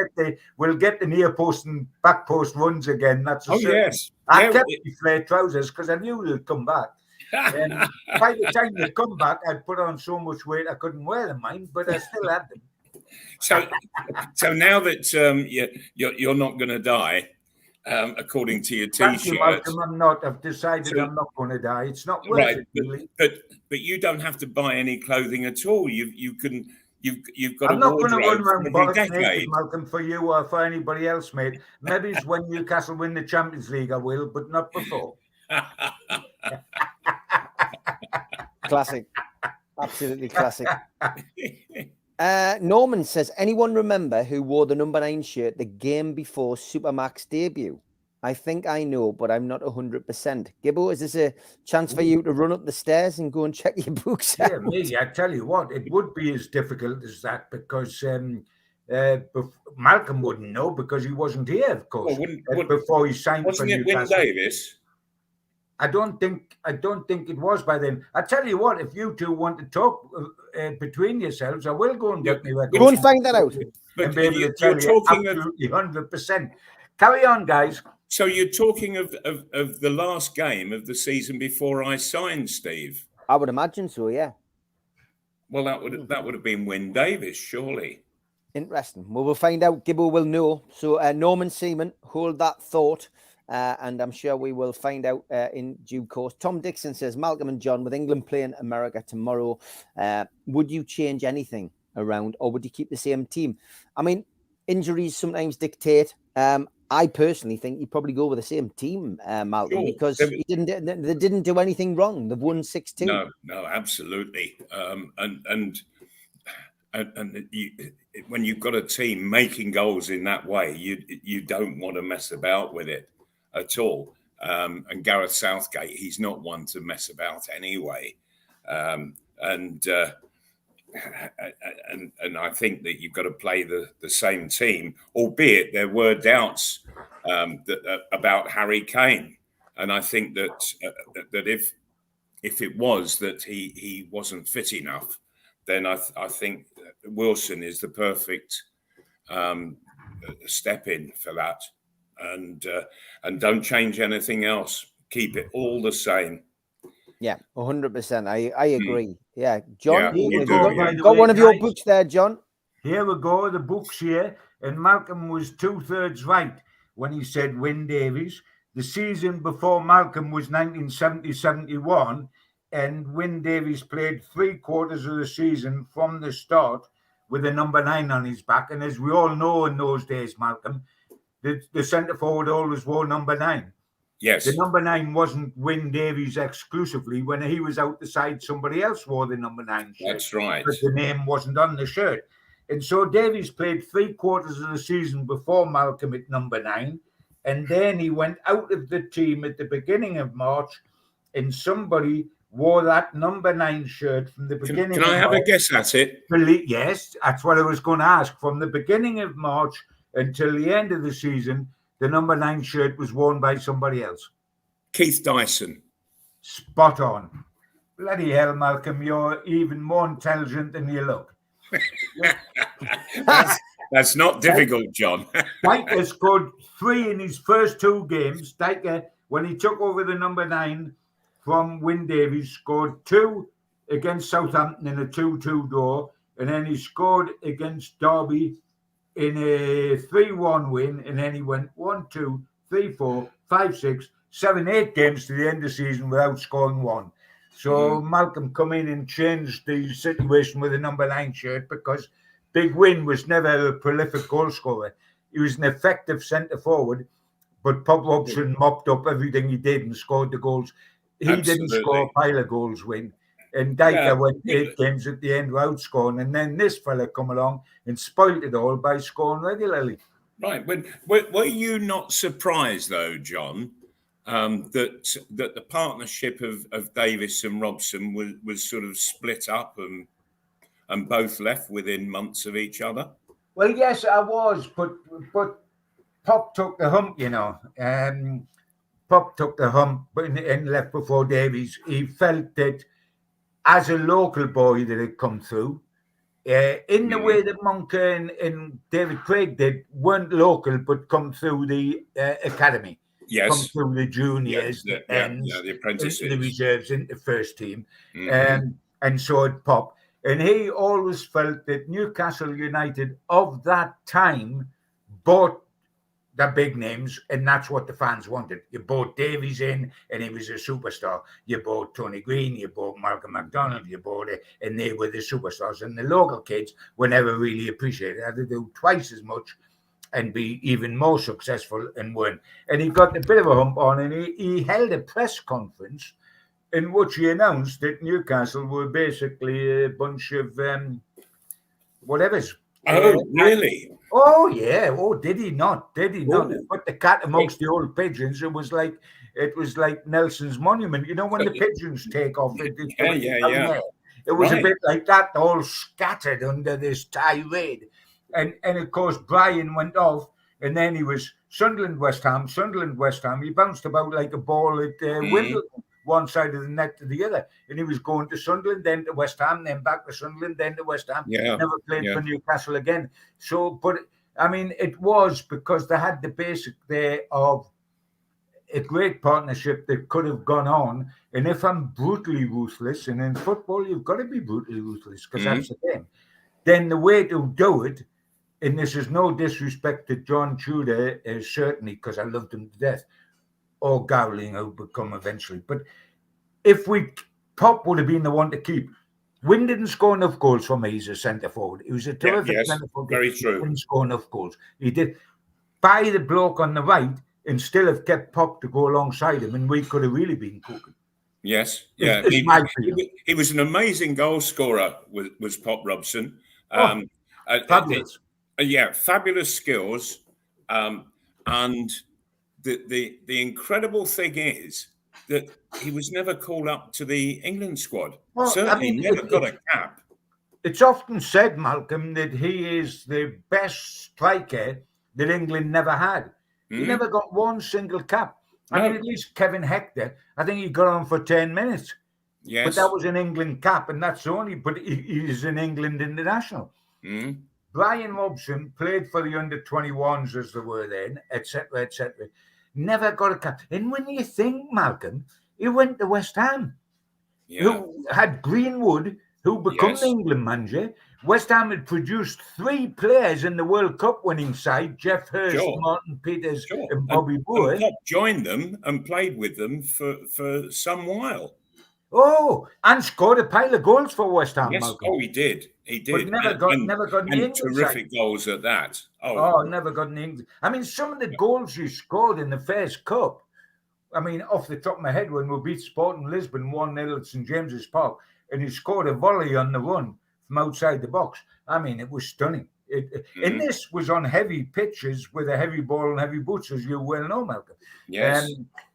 get the near post and back post runs again. That's yes. I kept the flared trousers because I knew they'd come back. And by the time they come back, I'd put on so much weight I couldn't wear them, mind, but I still had them. So now that you're not going to die, according to your Thank T-shirt. you, Malcolm, I'm not. I've decided I'm not going to die. It's not worth it, really. But you don't have to buy any clothing at all. You've got. I'm not going to run around bollocks naked, Malcolm, for you or for anybody else, mate. Maybe it's when Newcastle win the Champions League, I will, but not before. Classic, absolutely classic. Norman says, anyone remember who wore the number 9 shirt the game before Supermac's debut? I think I know, but I'm not 100%. Gibbo, is this a chance for you to run up the stairs and go and check your books out? Yeah, me, I tell you what, it would be as difficult as that because Malcolm wouldn't know because he wasn't here, of course, before he signed for Newcastle. Wasn't it Win Davis? I don't think it was by then. I tell you what, if you two want to talk between yourselves, I will go and get me records. Go and find that out. And be able to tell you absolutely 100%. Carry on, guys. So you're talking of the last game of the season before I signed, Steve? I would imagine so, yeah. Well, that would have been Win Davis, surely. Interesting. Well, we'll find out. Gibbo will know. So Norman Seaman, hold that thought. And I'm sure we will find out in due course. Tom Dixon says, Malcolm and John, with England playing America tomorrow, would you change anything around or would you keep the same team? I mean, injuries sometimes dictate. I personally think you'd probably go with the same team, Malcolm, because they didn't do anything wrong. They've won 6-2. No, absolutely. And when you've got a team making goals in that way, you don't want to mess about with it at all. And Gareth Southgate, he's not one to mess about anyway. And I think that you've got to play the same team, albeit there were doubts about Harry Kane. And I think that if it was that he wasn't fit enough, then I think Wilson is the perfect step in for that. And don't change anything else. Keep it all the same. Yeah, 100%. I agree. Yeah, John, you've got one of your books there, John. Here we go, the book's here. And Malcolm was 2/3 right when he said Win Davies. The season before Malcolm was 1970-71, and Win Davies played 3/4 of the season from the start with a number 9 on his back. And as we all know in those days, Malcolm, the centre forward always wore number 9. Yes. The number 9 wasn't Win Davies exclusively. When he was out the side, somebody else wore the number 9 shirt. That's right. But the name wasn't on the shirt. And so Davies played 3/4 of the season before Malcolm at number 9. And then he went out of the team at the beginning of March, and somebody wore that number 9 shirt from the beginning. Can I have a guess at it? Yes, that's what I was going to ask. From the beginning of March until the end of the season, the number 9 shirt was worn by somebody else. Keith Dyson. Spot on. Bloody hell, Malcolm, you're even more intelligent than you look. That's not difficult, John. Dyker scored 3 in his first 2 games. Dyker, when he took over the number 9 from Win Davies, scored 2 against Southampton in a 2-2 draw, and then he scored against Derby in a 3-1 win, and then he went 1, 2, 3, 4, 5, 6, 7, 8 games to the end of the season without scoring 1. So Malcolm come in and changed the situation with the number 9 shirt, because Big Win was never a prolific goal scorer. He was an effective centre forward, but Pop Robson mopped up everything he did and scored the goals. He didn't score a pile of goals, Win. And Dyker went 8 games at the end without scoring, and then this fella come along and spoiled it all by scoring regularly. Right. Were you not surprised, though, John, that the partnership of Davis and Robson was sort of split up and both left within months of each other? Well, yes, I was, but Pop took the hump, you know. Pop took the hump and left before Davies. He felt that as a local boy that had come through, in the way that Monk and David Craig did, weren't local, but come through the academy. Yes. Come through the juniors, the apprentices, into the reserves, into the first team. And so it Pop. And he always felt that Newcastle United of that time bought the big names, and that's what the fans wanted. You bought Davies in, and he was a superstar. You bought Tony Green, you bought Malcolm MacDonald, you bought it, and they were the superstars. And the local kids were never really appreciated. They had to do twice as much and be even more successful and win. And he got a bit of a hump on, and he held a press conference in which he announced that Newcastle were basically a bunch of whatevers. Oh, really? Oh, yeah. Oh, did he not? Did he not? Put the cat amongst the old pigeons. It was like Nelson's monument. You know, when the pigeons take off. It was a bit like that, all scattered under this tirade. And of course, Brian went off, and then he was Sunderland, West Ham. He bounced about like a ball at Wimbledon, one side of the net to the other. And he was going to Sunderland, then to West Ham, then back to Sunderland, then to West Ham. Never played for Newcastle again. So, but I mean, it was because they had the basic there of a great partnership that could have gone on. And if I'm brutally ruthless, and in football, you've got to be brutally ruthless because that's the game, then the way to do it, and this is no disrespect to John Tudor, certainly, because I loved him to death, or Gowling, who would come eventually. But if Pop would have been the one to keep. Wynn didn't score enough goals for me as a centre forward. He was a terrific centre forward. Very true. He didn't score enough goals. He did buy the bloke on the right and still have kept Pop to go alongside him, and we could have really been cooking. Yes, he was an amazing goal scorer. Was Pop Robson? Fabulous. Fabulous skills, and the incredible thing is that he was never called up to the England squad. Well, Certainly never got a cap. It's often said, Malcolm, that he is the best striker that England never had. He never got one single cap. I mean, at least Kevin Hector, I think he got on for 10 minutes. Yes. But that was an England cap, and that's only, but he is an England international. Brian Robson played for the under-21s, as they were then, etc., etc. Never got a cap. And when you think, Malcolm, he went to West Ham, who had Greenwood, who became the England manager. West Ham had produced 3 players in the World Cup winning side, Jeff Hurst, Martin Peters, and Bobby Moore. And Pop joined them and played with them for some while. Oh, and scored a pile of goals for West Ham, yes. Malcolm. Oh, he did. He did. But never got in the England terrific side. Goals at that. Never got in the England. I mean, some of the goals he scored in the first cup, I mean, off the top of my head, when we beat Sporting Lisbon 1-0 at St James's Park, and he scored a volley on the run from outside the box. I mean, it was stunning. And this was on heavy pitches with a heavy ball and heavy boots, as you well know, Malcolm. Yes.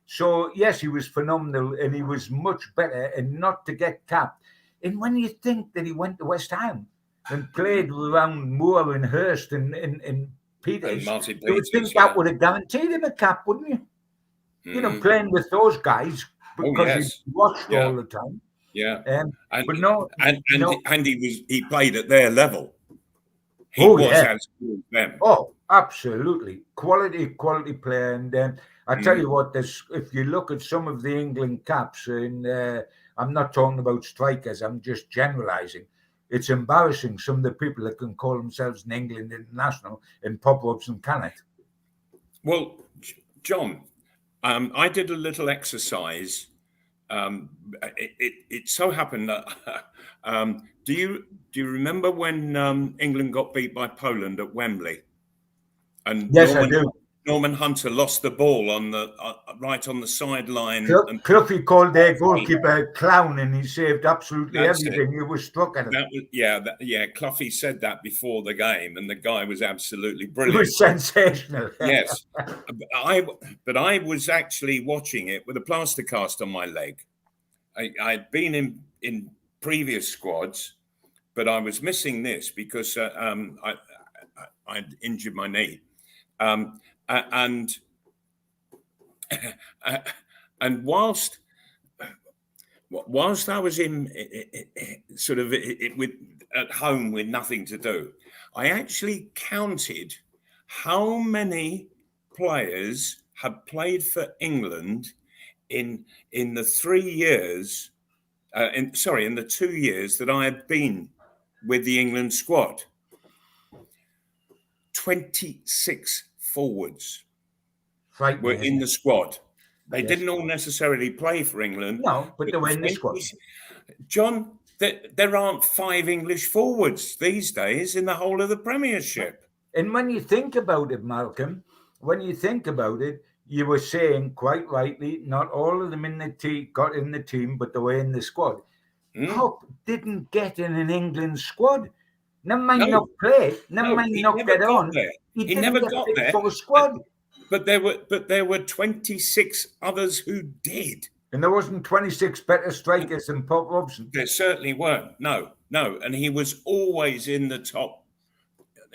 So, yes, he was phenomenal, and he was much better, and not to get capped. And when you think that he went to West Ham and played around Moore and Hurst and Peters, you would think that would have guaranteed him a cap, wouldn't you? You know, playing with those guys because he watched all the time. He played at their level. He was as good as them. Oh, absolutely. Quality player. And I tell you what, if you look at some of the England caps, and I'm not talking about strikers, I'm just generalising. It's embarrassing, some of the people that can call themselves an England international, and Pop Robson cannot. Well, John, I did a little exercise it so happened that do you remember when England got beat by Poland at Wembley? And Yes, I do. Norman Hunter lost the ball on the right on the sideline. Cloughie called their goalkeeper a clown, and he saved absolutely everything. He was struck at him. Cloughie said that before the game, and the guy was absolutely brilliant. It was sensational. Yes, but I was actually watching it with a plaster cast on my leg. I'd been in previous squads, but I was missing this because I'd injured my knee. And whilst I was in at home with nothing to do, I actually counted how many players had played for England in the 3 years. In the 2 years that I had been with the England squad. 26 forwards were in the squad. They didn't all necessarily play for England. No, but they were in the squad. John, there aren't 5 English forwards these days in the whole of the Premiership. And when you think about it, Malcolm, you were saying quite rightly, not all of them got in the team, but they were in the squad. Hope didn't get in an England squad. Never mind not play. Never mind not get on. He never got there for a squad. But there were 26 others who did. And there wasn't 26 better strikers than Pop Robson. There certainly weren't. No. And he was always in the top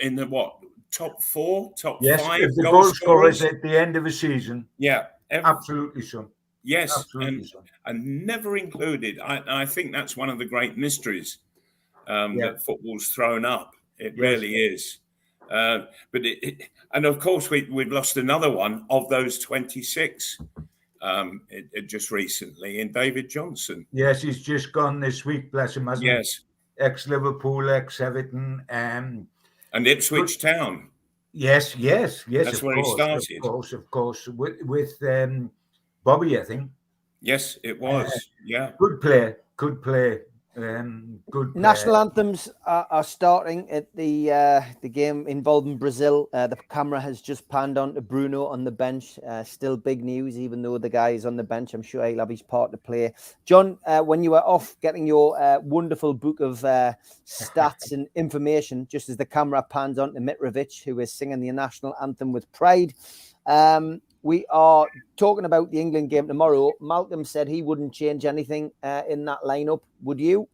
4, top 5. Yes, if the goal scorers at the end of a season. Yeah. Absolutely so. Yes, absolutely so. And never included. I think that's one of the great mysteries that football's thrown up. It really is. And of course, we've lost another one of those 26 just recently in David Johnson. Yes, he's just gone this week, bless him, hasn't he? Yes. Ex-Liverpool, ex-Everton. And Ipswich Town. Yes. That's where he started. Of course. With Bobby, I think. Yes, it was. Good play. Good national anthems are starting at the game involving Brazil. The camera has just panned on to Bruno on the bench. Still big news, even though the guy is on the bench. I'm sure he'll have his part to play. John, when you were off getting your wonderful book of stats and information, just as the camera pans on to Mitrovic, who is singing the national anthem with pride. We are talking about the England game tomorrow. Malcolm said he wouldn't change anything in that lineup. Would you?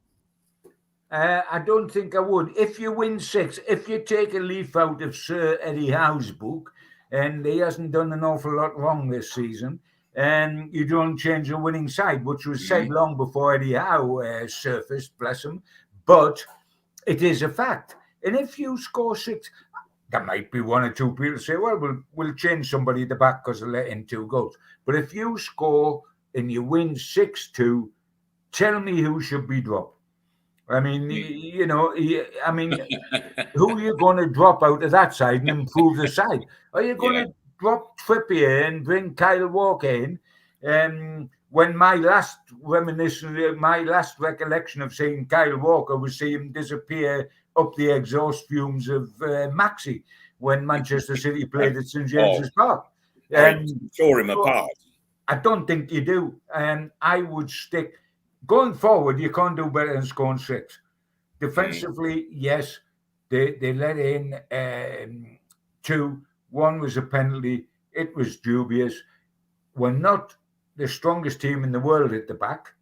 I don't think I would. If you win 6, if you take a leaf out of Sir Eddie Howe's book, and he hasn't done an awful lot wrong this season, and you don't change a winning side, which was said long before Eddie Howe surfaced, bless him. But it is a fact. And if you score 6... there might be 1 or 2 people say, well, we'll change somebody at the back because they let in 2 goals. But if you score and you win 6-2, tell me who should be dropped. I mean, who are you going to drop out of that side and improve the side? Are you going to drop Trippier and bring Kyle Walker in? When my last recollection of seeing Kyle Walker was seeing him disappear up the exhaust fumes of Maxi when Manchester City played at St James's Park. Tore him apart. I don't think you do. I would stick... Going forward, you can't do better than scoring 6. Defensively, yes, they let in 2. 1 was a penalty. It was dubious. We're not the strongest team in the world at the back.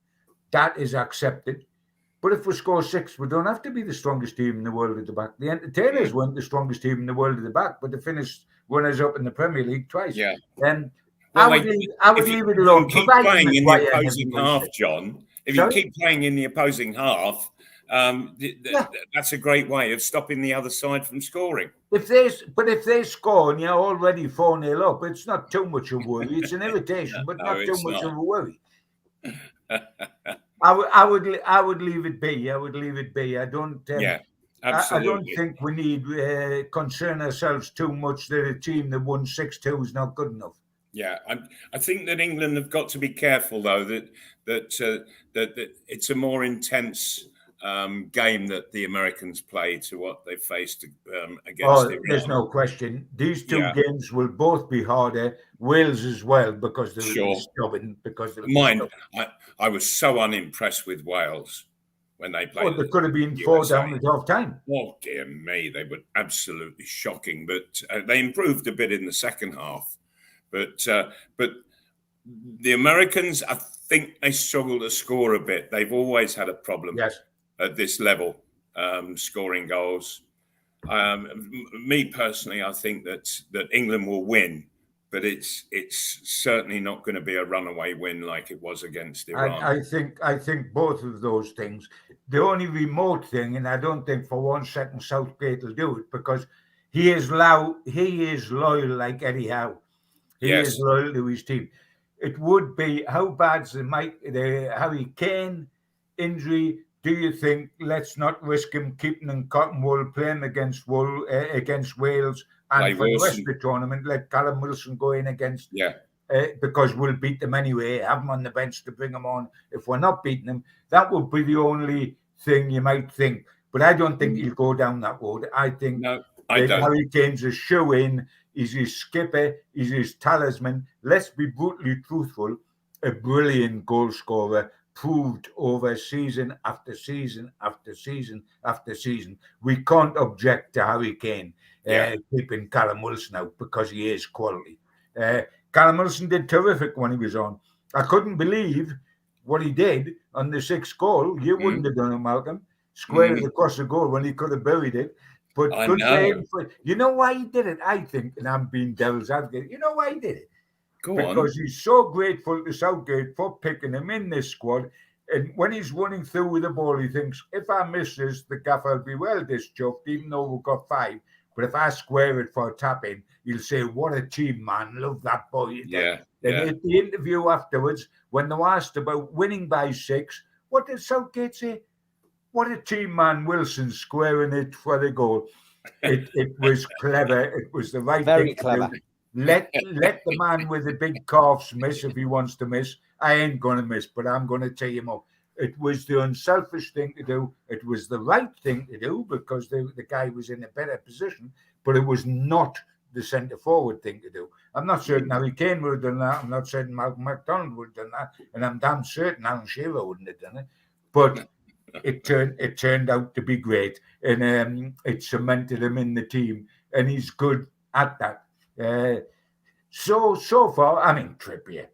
That is accepted. But if we score 6, we don't have to be the strongest team in the world at the back. The Entertainers weren't the strongest team in the world at the back, but they finished runners-up in the Premier League twice. Yeah. I would leave it alone. Keep playing in the opposing half, John. If you keep playing in the opposing half, that's a great way of stopping the other side from scoring. If they score and you're already 4-0 up, it's not too much of a worry. It's an irritation, but not too much of a worry. I would leave it be. I don't. I don't think we need concern ourselves too much that a team that won 6-2 is not good enough. Yeah, I think that England have got to be careful, though, that it's a more intense game that the Americans play to what they faced against Iran. There's no question. These two Yeah. games will both be harder. Wales as well, because they'll Sure. be stubborn. Because they'll Mind, be stubborn. I was so unimpressed with Wales when they played. There could have been 4 down at half time. Oh dear me, they were absolutely shocking. But they improved a bit in the second half. But the Americans, I think they struggle to score a bit. They've always had a problem at this level, scoring goals. Me personally, I think that England will win, but it's certainly not going to be a runaway win like it was against Iran. I think both of those things. The only remote thing, and I don't think for 1 second Southgate will do it, because he is loyal like Eddie Howe. He is loyal to his team. It would be, how bad's the Harry Kane injury? Do you think, let's not risk him keeping in cotton wool, playing against Wales, and for the rest of the tournament, let Callum Wilson go in against, because we'll beat them anyway, have him on the bench to bring him on. If we're not beating them, that would be the only thing you might think. But I don't think he'll go down that road. I think Harry Kane's a shoe-in. He's his skipper, he's his talisman. Let's be brutally truthful. A brilliant goal scorer, proved over season after season after season after season. We can't object to Harry Kane keeping Callum Wilson out, because he is quality. Callum Wilson did terrific when he was on. I couldn't believe what he did on the 6th goal. You wouldn't have done it, Malcolm. Squared it across the goal when he could have buried it. But good for him. You know why he did it, I think, and I'm being devil's advocate. You know why he did it? Because he's so grateful to Southgate for picking him in this squad. And when he's running through with the ball, he thinks, if I miss this, the gaffer will be well dischuffed, even though we've got 5. But if I square it for a tap-in, he'll say, what a team, man. Love that boy. And at the interview afterwards, when they were asked about winning by 6, what did Southgate say? What a team, man. Wilson squaring it for the goal. It was clever. It was the right thing to do. Let the man with the big calves miss if he wants to miss. I ain't going to miss, but I'm going to tee him up. It was the unselfish thing to do. It was the right thing to do, because the guy was in a better position, but it was not the centre-forward thing to do. I'm not certain Harry Kane would have done that. I'm not certain Malcolm McDonald would have done that. And I'm damn certain Alan Shearer wouldn't have done it. But it turned out to be great, and it cemented him in the team, and he's good at that. So far, I mean, Trippier,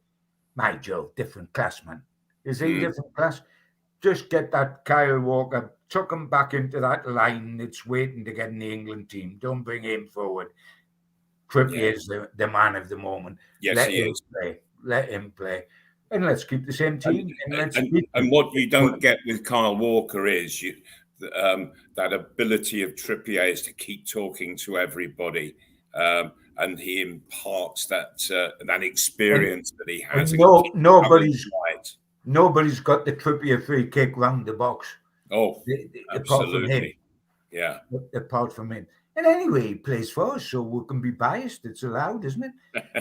my Joe, different class, man. Is he different class? Just get that Kyle Walker, chuck him back into that line that's waiting to get in the England team. Don't bring him forward. Trippier is the man of the moment. Yes, he is. Let him play. And let's keep the same team. And what you don't get with Kyle Walker is that ability of Trippier is to keep talking to everybody, and he imparts that experience that he has. Nobody's got the Trippier free kick round the box. Oh, apart from him. Yeah. Apart from him. And anyway, he plays for us, so we can be biased. It's allowed, isn't it?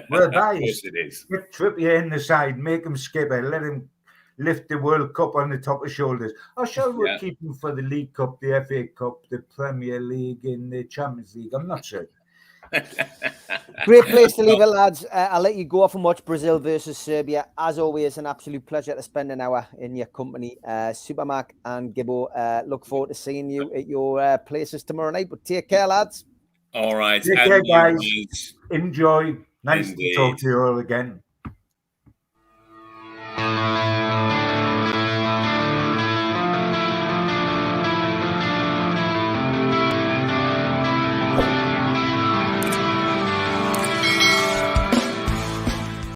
We're biased. Yes, it is. Get Trippier in the side, make him skipper, let him lift the World Cup on the top of shoulders. Or shall we keep him for the League Cup, the FA Cup, the Premier League, and the Champions League? I'm not certain. Great place to leave it, lads. I'll let you go off and watch Brazil versus Serbia. As always, an absolute pleasure to spend an hour in your company. Supermac and Gibbo, look forward to seeing you at your places tomorrow night. But take care, lads. All right. Take care, guys. Enjoy. Nice to talk to you all again.